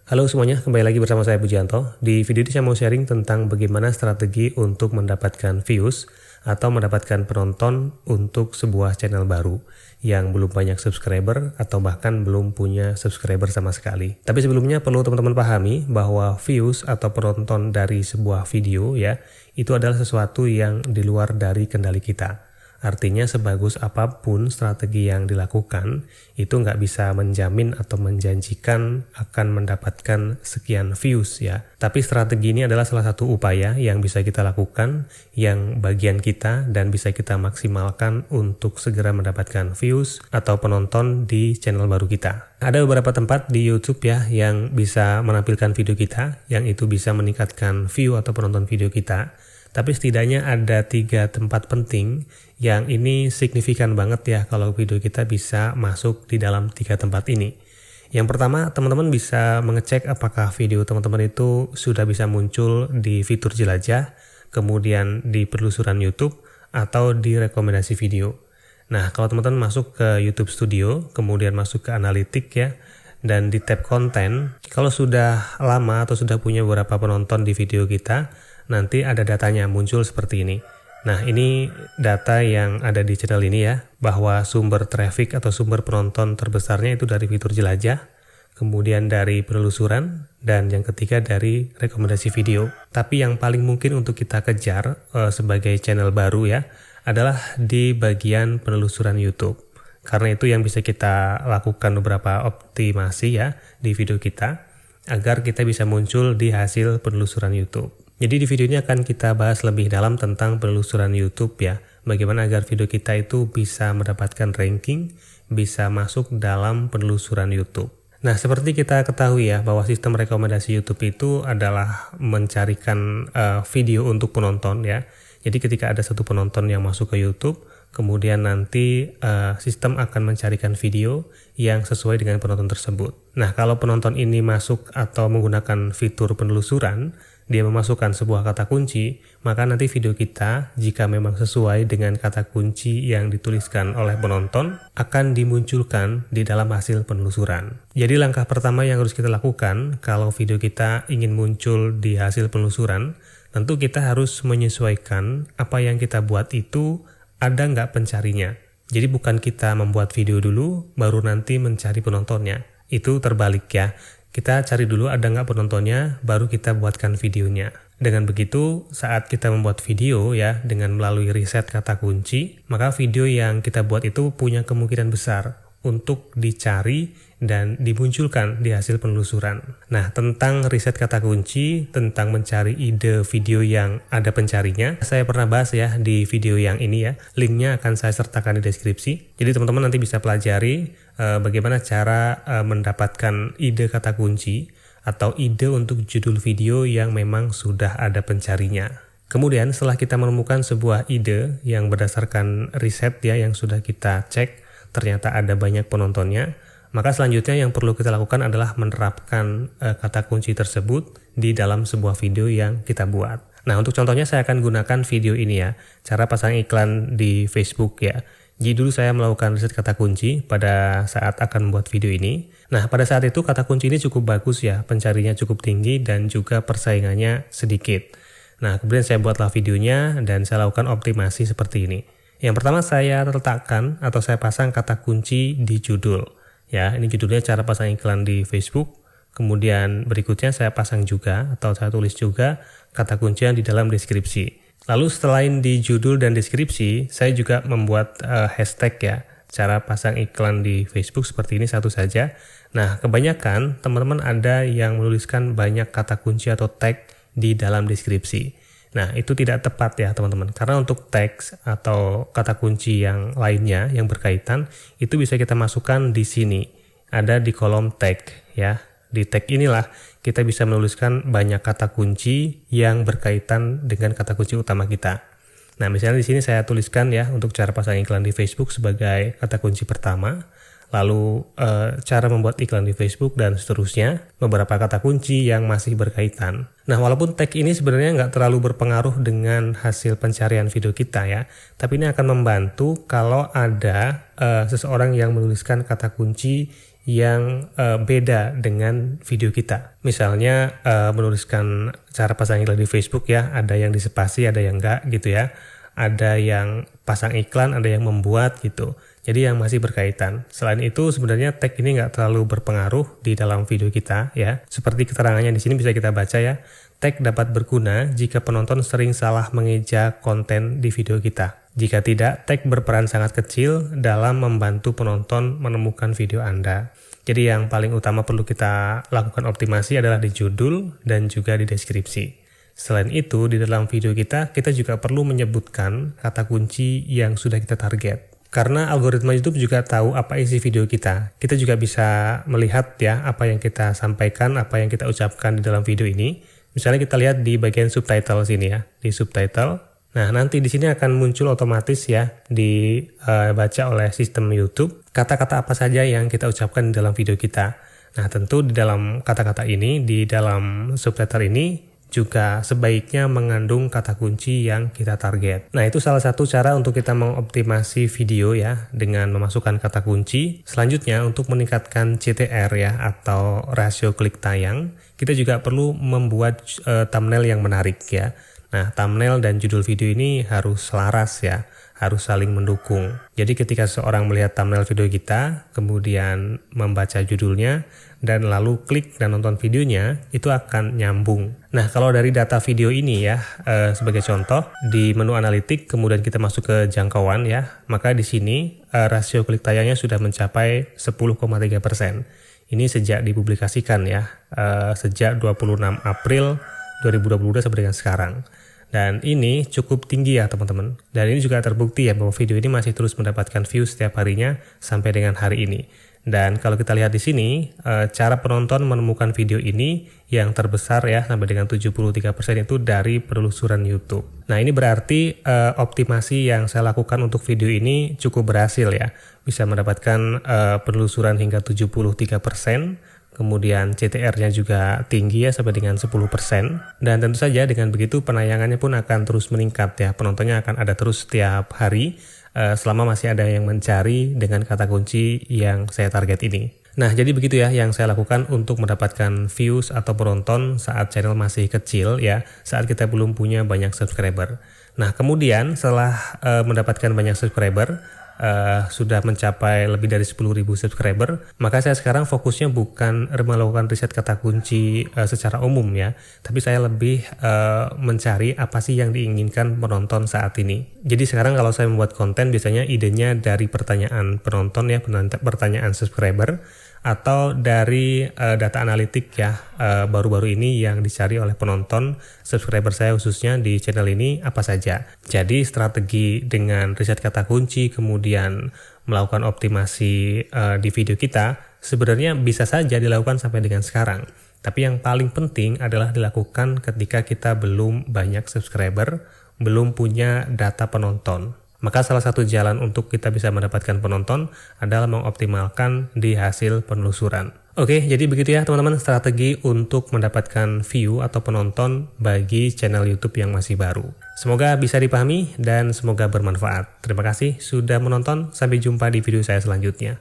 Halo semuanya, kembali lagi bersama saya Pujianto. Di video ini saya mau sharing tentang bagaimana strategi untuk mendapatkan views atau mendapatkan penonton untuk sebuah channel baru yang belum banyak subscriber atau bahkan belum punya subscriber sama sekali. Tapi sebelumnya perlu teman-teman pahami bahwa views atau penonton dari sebuah video ya, itu adalah sesuatu yang di luar dari kendali kita. Artinya sebagus apapun strategi yang dilakukan, itu nggak bisa menjamin atau menjanjikan akan mendapatkan sekian views ya. Tapi strategi ini adalah salah satu upaya yang bisa kita lakukan, yang bagian kita dan bisa kita maksimalkan untuk segera mendapatkan views atau penonton di channel baru kita. Ada beberapa tempat di YouTube ya yang bisa menampilkan video kita, yang itu bisa meningkatkan view atau penonton video kita. Tapi setidaknya ada 3 tempat penting yang ini signifikan banget ya kalau video kita bisa masuk di dalam 3 tempat ini. Yang pertama, teman-teman bisa mengecek apakah video teman-teman itu sudah bisa muncul di fitur jelajah, kemudian di penelusuran YouTube, atau di rekomendasi video. Nah, kalau teman-teman masuk ke YouTube Studio, kemudian masuk ke analitik ya, dan di tab konten, kalau sudah lama atau sudah punya beberapa penonton di video kita, nanti ada datanya muncul seperti ini. Nah, ini data yang ada di channel ini ya, bahwa sumber traffic atau sumber penonton terbesarnya itu dari fitur jelajah, kemudian dari penelusuran, dan yang ketiga dari rekomendasi video. Tapi yang paling mungkin untuk kita kejar sebagai channel baru ya, adalah di bagian penelusuran YouTube. Karena itu yang bisa kita lakukan beberapa optimasi ya di video kita, agar kita bisa muncul di hasil penelusuran YouTube. Jadi di video ini akan kita bahas lebih dalam tentang penelusuran YouTube ya. Bagaimana agar video kita itu bisa mendapatkan ranking, bisa masuk dalam penelusuran YouTube. Nah, seperti kita ketahui ya bahwa sistem rekomendasi YouTube itu adalah mencarikan video untuk penonton ya. Jadi ketika ada satu penonton yang masuk ke YouTube, kemudian nanti sistem akan mencarikan video yang sesuai dengan penonton tersebut. Nah, kalau penonton ini masuk atau menggunakan fitur penelusuran, dia memasukkan sebuah kata kunci, maka nanti video kita, jika memang sesuai dengan kata kunci yang dituliskan oleh penonton, akan dimunculkan di dalam hasil penelusuran. Jadi langkah pertama yang harus kita lakukan, kalau video kita ingin muncul di hasil penelusuran, tentu kita harus menyesuaikan apa yang kita buat itu ada nggak pencarinya. Jadi bukan kita membuat video dulu, baru nanti mencari penontonnya. Itu terbalik ya. Kita cari dulu ada nggak penontonnya, baru kita buatkan videonya. Dengan begitu, saat kita membuat video ya, dengan melalui riset kata kunci, maka video yang kita buat itu punya kemungkinan besar untuk dicari dan dimunculkan di hasil penelusuran. Nah, tentang riset kata kunci, tentang mencari ide video yang ada pencarinya, saya pernah bahas ya di video yang ini ya. Linknya akan saya sertakan di deskripsi. Jadi teman-teman nanti bisa pelajari bagaimana cara mendapatkan ide kata kunci atau ide untuk judul video yang memang sudah ada pencarinya. Kemudian setelah kita menemukan sebuah ide yang berdasarkan riset ya yang sudah kita cek, ternyata ada banyak penontonnya, maka selanjutnya yang perlu kita lakukan adalah menerapkan kata kunci tersebut di dalam sebuah video yang kita buat. Nah, untuk contohnya saya akan gunakan video ini ya, cara pasang iklan di Facebook ya. Jadi dulu saya melakukan riset kata kunci pada saat akan membuat video ini. Nah, pada saat itu kata kunci ini cukup bagus ya, pencarinya cukup tinggi dan juga persaingannya sedikit. Nah, kemudian saya buatlah videonya dan saya lakukan optimasi seperti ini. Yang pertama saya letakkan atau saya pasang kata kunci di judul. Ya, ini judulnya cara pasang iklan di Facebook. Kemudian berikutnya saya pasang juga atau saya tulis juga kata kuncian di dalam deskripsi. Lalu selain di judul dan deskripsi, saya juga membuat hashtag ya. Cara pasang iklan di Facebook seperti ini satu saja. Nah, kebanyakan teman-teman ada yang menuliskan banyak kata kunci atau tag di dalam deskripsi. Nah, itu tidak tepat ya teman-teman, karena untuk teks atau kata kunci yang lainnya yang berkaitan, itu bisa kita masukkan di sini, ada di kolom tag ya. Di tag inilah kita bisa menuliskan banyak kata kunci yang berkaitan dengan kata kunci utama kita. Nah, misalnya di sini saya tuliskan ya untuk cara pasang iklan di Facebook sebagai kata kunci pertama, lalu cara membuat iklan di Facebook dan seterusnya, beberapa kata kunci yang masih berkaitan. Nah, walaupun tag ini sebenarnya nggak terlalu berpengaruh dengan hasil pencarian video kita ya, tapi ini akan membantu kalau ada seseorang yang menuliskan kata kunci yang beda dengan video kita. Misalnya menuliskan cara pasang iklan di Facebook ya, ada yang dispasi, ada yang enggak gitu ya. Ada yang pasang iklan, ada yang membuat gitu. Jadi yang masih berkaitan. Selain itu sebenarnya tag ini nggak terlalu berpengaruh di dalam video kita ya. Seperti keterangannya di sini bisa kita baca ya. Tag dapat berguna jika penonton sering salah mengeja konten di video kita. Jika tidak, tag berperan sangat kecil dalam membantu penonton menemukan video Anda. Jadi yang paling utama perlu kita lakukan optimasi adalah di judul dan juga di deskripsi. Selain itu, di dalam video kita juga perlu menyebutkan kata kunci yang sudah kita target. Karena algoritma YouTube juga tahu apa isi video kita. Kita juga bisa melihat ya apa yang kita sampaikan, apa yang kita ucapkan di dalam video ini. Misalnya kita lihat di bagian subtitle sini ya, di subtitle. Nah, nanti di sini akan muncul otomatis ya, dibaca oleh sistem YouTube, kata-kata apa saja yang kita ucapkan di dalam video kita. Nah, tentu di dalam kata-kata ini, di dalam subtitle ini, juga sebaiknya mengandung kata kunci yang kita target. Nah, itu salah satu cara untuk kita mengoptimasi video ya, dengan memasukkan kata kunci. Selanjutnya, untuk meningkatkan CTR ya, atau rasio klik tayang, kita juga perlu membuat thumbnail yang menarik ya. Nah, thumbnail dan judul video ini harus selaras ya, harus saling mendukung. Jadi ketika seorang melihat thumbnail video kita, kemudian membaca judulnya, dan lalu klik dan nonton videonya, itu akan nyambung. Nah, kalau dari data video ini ya, sebagai contoh, di menu analitik, kemudian kita masuk ke jangkauan ya, maka di sini rasio klik tayangnya sudah mencapai 10,3%. Ini sejak dipublikasikan ya, sejak 26 April 2022 sampai dengan sekarang. Dan ini cukup tinggi ya teman-teman. Dan ini juga terbukti ya bahwa video ini masih terus mendapatkan views setiap harinya sampai dengan hari ini. Dan kalau kita lihat di sini, cara penonton menemukan video ini yang terbesar ya sampai dengan 73% itu dari penelusuran YouTube. Nah, ini berarti optimasi yang saya lakukan untuk video ini cukup berhasil ya. Bisa mendapatkan penelusuran hingga 73%. Kemudian CTR-nya juga tinggi ya sampai dengan 10%. Dan tentu saja dengan begitu penayangannya pun akan terus meningkat ya. Penontonnya akan ada terus setiap hari selama masih ada yang mencari dengan kata kunci yang saya target ini. Nah, jadi begitu ya yang saya lakukan untuk mendapatkan views atau penonton saat channel masih kecil ya, saat kita belum punya banyak subscriber. Nah, kemudian setelah mendapatkan banyak subscriber, sudah mencapai lebih dari 10.000 subscriber, maka saya sekarang fokusnya bukan melakukan riset kata kunci secara umum ya, tapi saya lebih mencari apa sih yang diinginkan penonton saat ini. Jadi sekarang kalau saya membuat konten biasanya idenya dari pertanyaan penonton ya, pertanyaan subscriber, atau dari data analitik ya, baru-baru ini yang dicari oleh penonton subscriber saya khususnya di channel ini apa saja. Jadi strategi dengan riset kata kunci kemudian melakukan optimasi di video kita sebenarnya bisa saja dilakukan sampai dengan sekarang. Tapi yang paling penting adalah dilakukan ketika kita belum banyak subscriber, belum punya data penonton. Maka salah satu jalan untuk kita bisa mendapatkan penonton adalah mengoptimalkan di hasil penelusuran. Oke, jadi begitu ya teman-teman strategi untuk mendapatkan view atau penonton bagi channel YouTube yang masih baru. Semoga bisa dipahami dan semoga bermanfaat. Terima kasih sudah menonton, sampai jumpa di video saya selanjutnya.